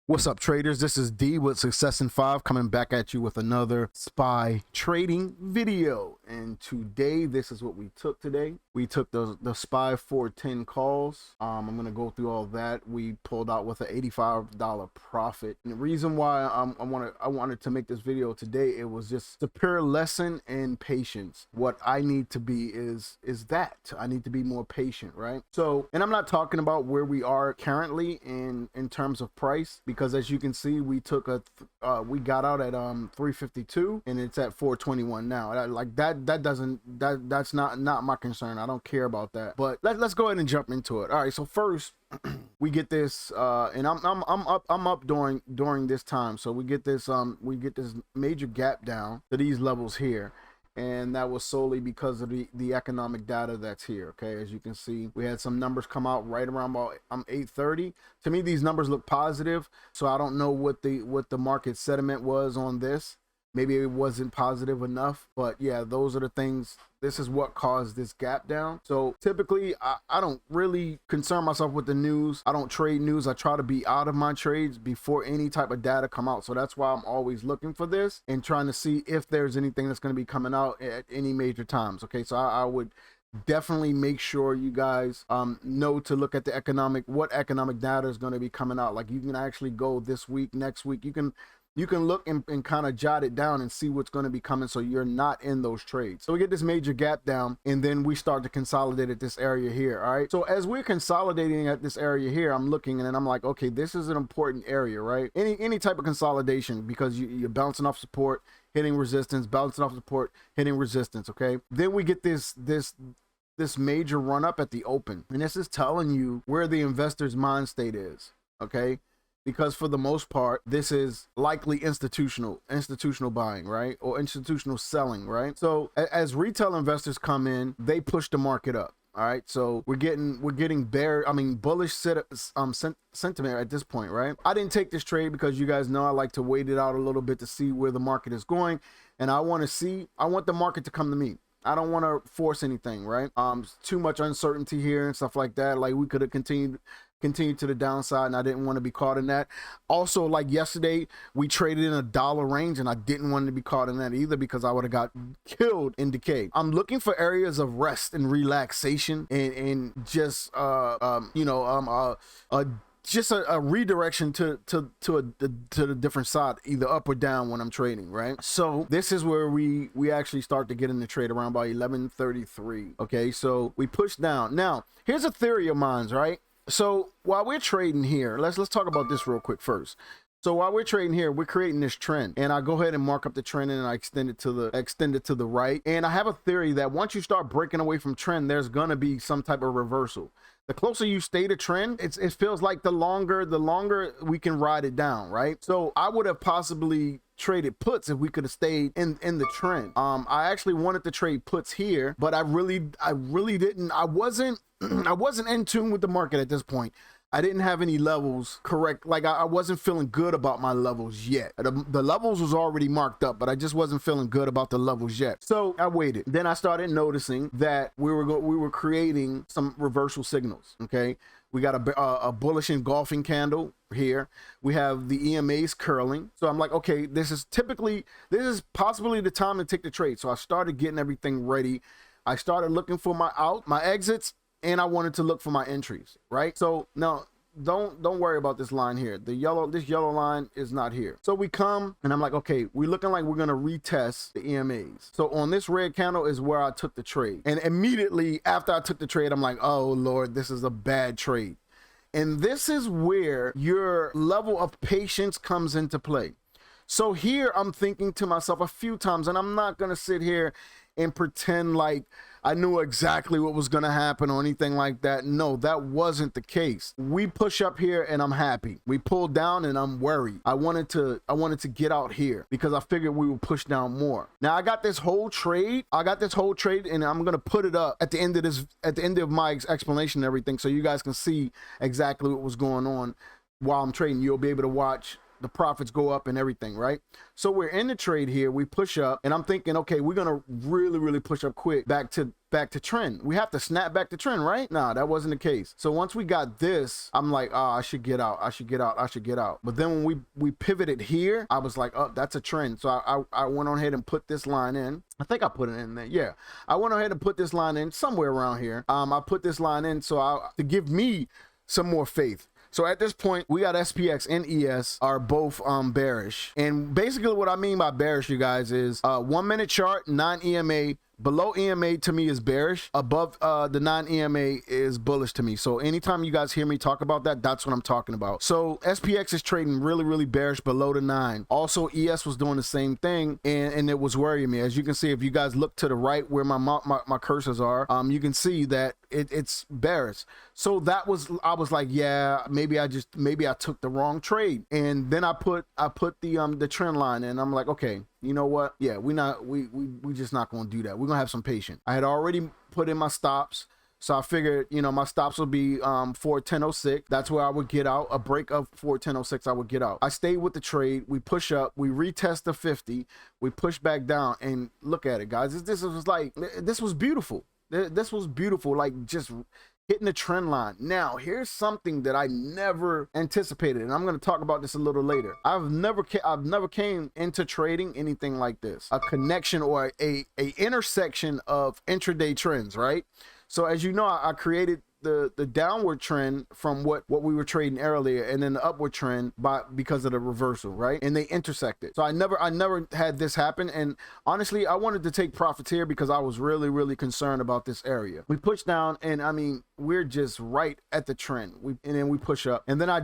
What's up, traders? This is D with Success in 5 coming back at you with another SPY trading video. And today, this is what we took today. We took the SPY 410 calls. I'm going to go through all that. We pulled out with an $85 profit. And the reason why I wanted to make this video today, it was just a pure lesson in patience. What I need to be is that I need to be more patient, right? So, and I'm not talking about where we are currently in terms of price, because as you can see, we took we got out at 352 and it's at 421 now. Like that's not my concern. I don't care about that. But let's go ahead and jump into it. All right, so first we get this and I'm up during this time. So we get this major gap down to these levels here. And that was solely because of the economic data that's here. Okay, as you can see, we had some numbers come out right around about 8:30. To me, these numbers look positive, so I don't know what the market sentiment was on this. Maybe it wasn't positive enough, but yeah, those are the things. This is what caused this gap down. So typically I don't really concern myself with the news. I don't trade news. I try to be out of my trades before any type of data come out. So that's why I'm always looking for this and trying to see if there's anything that's going to be coming out at any major times. Okay, so I would definitely make sure you guys know to look at what economic data is going to be coming out. Like, you can actually go this week, next week. You can look and kind of jot it down and see what's going to be coming, so you're not in those trades. So we get this major gap down, and then we start to consolidate at this area here. All right, so as we're consolidating at this area here, I'm looking and I'm like, okay, this is an important area, right? Any type of consolidation, because you're bouncing off support, hitting resistance, bouncing off support, hitting resistance. Okay, then we get this major run up at the open, and this is telling you where the investor's mind state is. Okay, because for the most part, this is likely institutional buying, right? Or institutional selling, right? So as retail investors come in, they push the market up. All right, so we're getting bullish sentiment at this point, right? I didn't take this trade because you guys know I like to wait it out a little bit to see where the market is going, and I want the market to come to me. I don't want to force anything, right? Too much uncertainty here and stuff like that. Like, we could have continued to the downside, and I didn't want to be caught in that. Also, like yesterday, we traded in $1 range, and I didn't want to be caught in that either, because I would have got killed in decay. I'm looking for areas of rest and relaxation, and just just a redirection to the different side, either up or down when I'm trading, right? So this is where we actually start to get in the trade around by 11:33. Okay, so we push down. Now, here's a theory of mine, right? So while we're trading here, let's talk about this real quick first. So while we're trading here, we're creating this trend, and I go ahead and mark up the trend, and I extend it to the right. And I have a theory that once you start breaking away from trend, there's gonna be some type of reversal. The closer you stay to trend, it feels like the longer we can ride it down, right? So I would have possibly traded puts if we could have stayed in the trend. I actually wanted to trade puts here, but I really didn't. I wasn't in tune with the market at this point. I didn't have any levels correct. Like, I wasn't feeling good about my levels yet. The levels was already marked up, but I just wasn't feeling good about the levels yet. So I waited. Then I started noticing that we were creating some reversal signals. Okay, we got a bullish engulfing candle here. We have the EMAs curling. So I'm like, okay, this is possibly the time to take the trade. So I started getting everything ready. I started looking for my exits, and I wanted to look for my entries, right? So now don't worry about this line here. This yellow line is not here. So we come, and I'm like, okay, we're looking like we're gonna retest the EMAs. So on this red candle is where I took the trade. And immediately after I took the trade, I'm like, oh Lord, this is a bad trade. And this is where your level of patience comes into play. So here I'm thinking to myself a few times, and I'm not gonna sit here and pretend like I knew exactly what was going to happen or anything like that. No, that wasn't the case. We push up here and I'm happy. We pull down and I'm worried. I wanted to get out here because I figured we would push down more. Now I got this whole trade. And I'm going to put it up at the end of my explanation and everything, so you guys can see exactly what was going on while I'm trading. You'll be able to watch the profits go up and everything, right? So we're in the trade here, we push up, and I'm thinking, okay, we're gonna really push up quick back to trend. We have to snap back to trend, right? Nah, that wasn't the case. So once we got this, I'm like, oh, I should get out. But then when we pivoted here, I was like, oh, that's a trend. So I went on ahead and put this line in. I think I put it in there. Yeah, I went ahead and put this line in somewhere around here. I put this line in to give me some more faith. So at this point, we got SPX and ES are both bearish. And basically what I mean by bearish, you guys, is 1 minute chart, 9 EMA. Below EMA to me is bearish. Above the 9 EMA is bullish to me. So anytime you guys hear me talk about that, that's what I'm talking about. So SPX is trading really bearish below the 9. Also, ES was doing the same thing, and it was worrying me. As you can see, if you guys look to the right where my cursors are, you can see that it's bearish. So I was like, yeah, maybe I took the wrong trade. And then I put the trend line, and I'm like, okay, you know what? Yeah, we just not gonna do that. We're gonna have some patience. I had already put in my stops, so I figured, you know, my stops would be 410.06. That's where I would get out. A break of 410.06, I would get out. I stayed with the trade. We push up. We retest the 50. We push back down, and look at it, guys. This was beautiful. This was beautiful. Like, just hitting the trend line. Now, here's something that I never anticipated, and I'm going to talk about this a little later. I've never came into trading anything like this, a connection or a intersection of intraday trends, right? So as you know, I created the downward trend from what we were trading earlier, and then the upward trend because of the reversal, right? And they intersected. So I never had this happen, and honestly, I wanted to take profits here because I was really concerned about this area. We pushed down, and I mean, we're just right at the trend. And then we push up, and then I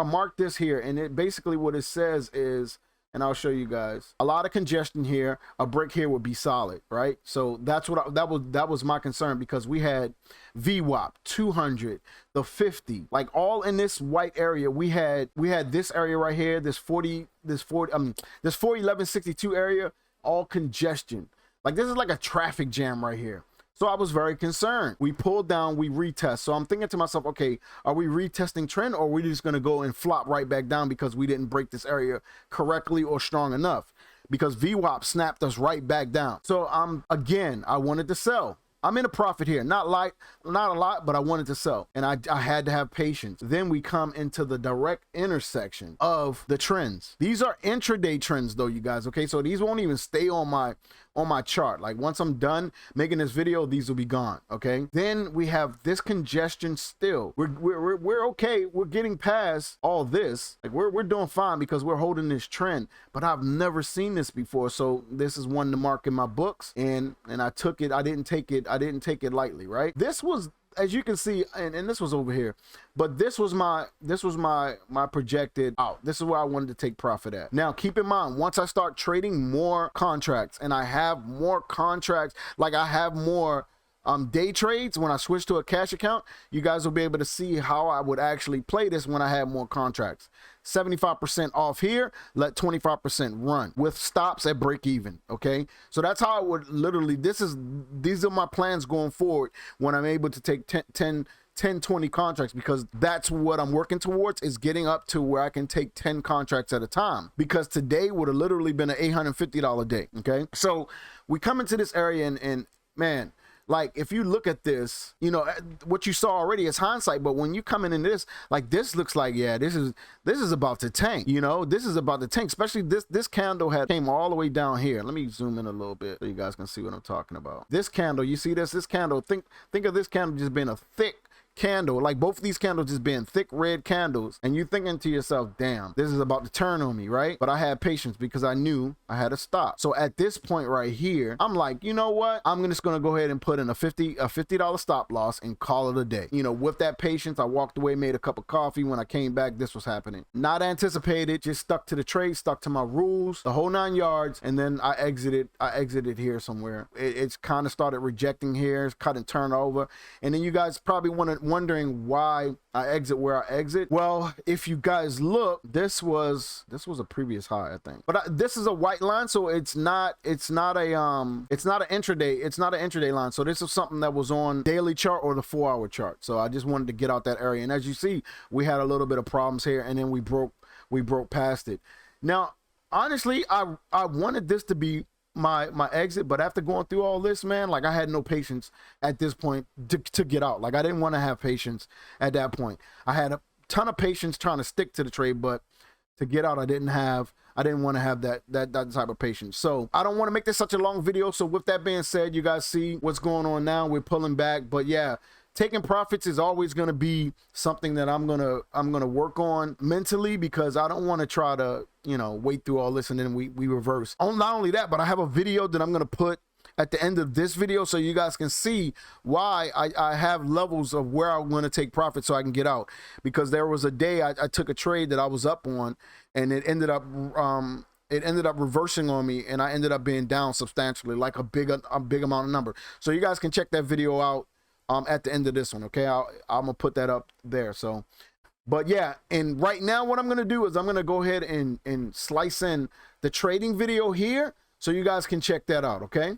marked this here, and it basically what it says is, and I'll show you guys, a lot of congestion here. A break here would be solid, right? So that's what that was my concern, because we had VWAP 200, the 50, like all in this white area. We had this area right here, this 41162 area, all congestion. Like, this is like a traffic jam right here. So I was very concerned. We pulled down, we retest. So I'm thinking to myself, okay, are we retesting trend, or are we just going to go and flop right back down because we didn't break this area correctly or strong enough? Because VWAP snapped us right back down. So again, I wanted to sell. I'm in a profit here, not a lot, but I wanted to sell, and I had to have patience. Then we come into the direct intersection of the trends. These are intraday trends though, you guys, okay? So these won't even stay on my chart. Like, once I'm done making this video, these will be gone, okay? Then we have this congestion still. We're okay. We're getting past all this. Like, we're doing fine because we're holding this trend, but I've never seen this before. So this is one to mark in my books, and I took it. I didn't take it lightly, right? This was, as you can see, and this was over here, but this was my projected out. This is where I wanted to take profit at. Now, keep in mind, once I start trading more contracts, and I have more contracts, like I have more day trades, when I switch to a cash account, you guys will be able to see how I would actually play this when I have more contracts. 75% off here, let 25% run with stops at break even, okay? So that's how I would literally, these are my plans going forward when I'm able to take 10, 20 contracts, because that's what I'm working towards, is getting up to where I can take 10 contracts at a time, because today would have literally been an $850 day, okay? So we come into this area, and man, like, if you look at this, you know, what you saw already is hindsight, but when you come in this, like, this looks like, yeah, this is about to tank, you know, this is about to tank, especially this candle came all the way down here. Let me zoom in a little bit so you guys can see what I'm talking about. This candle, you see this candle, think of this candle just being a thick candle, like both of these candles just being thick red candles, and you thinking to yourself, damn, this is about to turn on me, right? But I had patience because I knew I had to stop. So at this point right here, I'm like, you know what, I'm just gonna go ahead and put in a $50 stop loss and call it a day. You know, with that patience, I walked away, made a cup of coffee. When I came back, this was happening. Not anticipated, just stuck to the trade, stuck to my rules, the whole 9 yards, and then I exited here somewhere. It's kind of started rejecting here, it's cut and turn over, and then you guys probably wondering why I exit where I exit. Well, if you guys look, this was a previous high, I think. But this is a white line, so it's not an intraday line. So this is something that was on daily chart or the 4-hour chart. So I just wanted to get out that area. And as you see, we had a little bit of problems here, and then we broke we broke past it. Now, honestly, I wanted this to be my exit, but after going through all this, man, like I had no patience at this point to get out. Like I didn't want to have patience at that point. I had a ton of patience trying to stick to the trade, but to get out, I didn't want to have that type of patience. So I don't want to make this such a long video. So with that being said, you guys see what's going on now. We're pulling back, but yeah, taking profits is always going to be something that I'm gonna work on mentally, because I don't want to try to, you know, wait through all this and then we reverse. Not only that, but I have a video that I'm gonna put at the end of this video so you guys can see why I have levels of where I'm going to take profit so I can get out. Because there was a day I took a trade that I was up on, and it ended up reversing on me, and I ended up being down substantially, like a big amount of number. So you guys can check that video out at the end of this one. Okay, I'm gonna put that up there. So, but yeah, and right now what I'm gonna do is I'm gonna go ahead and slice in the trading video here so you guys can check that out. Okay.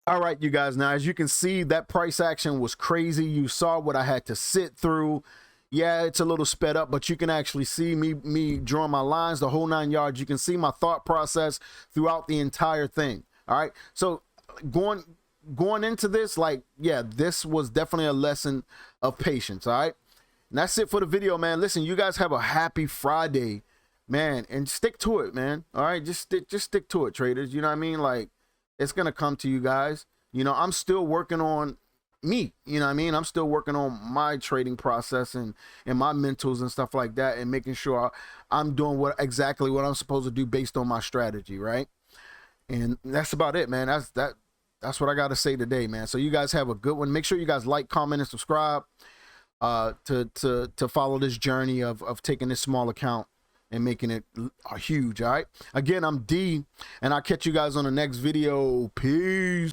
All right, you guys, now as you can see, that price action was crazy. You saw what I had to sit through. Yeah, it's a little sped up, but you can actually see me drawing my lines, the whole 9 yards. You can see my thought process throughout the entire thing. All right, so going into this, like, yeah, this was definitely a lesson of patience. All right, and that's it for the video, man. Listen, you guys have a happy Friday, man, and stick to it, man. All right, just stick to it, traders. You know what I mean? Like, it's gonna come to you guys. You know, I'm still working on me. You know what I mean? I'm still working on my trading process and my mentals and stuff like that, and making sure I'm doing exactly what I'm supposed to do based on my strategy, right? And that's about it, man. That's what I got to say today, man. So you guys have a good one. Make sure you guys like, comment, and subscribe to follow this journey of taking this small account and making it huge. All right, again, I'm D, and I'll catch you guys on the next video. Peace.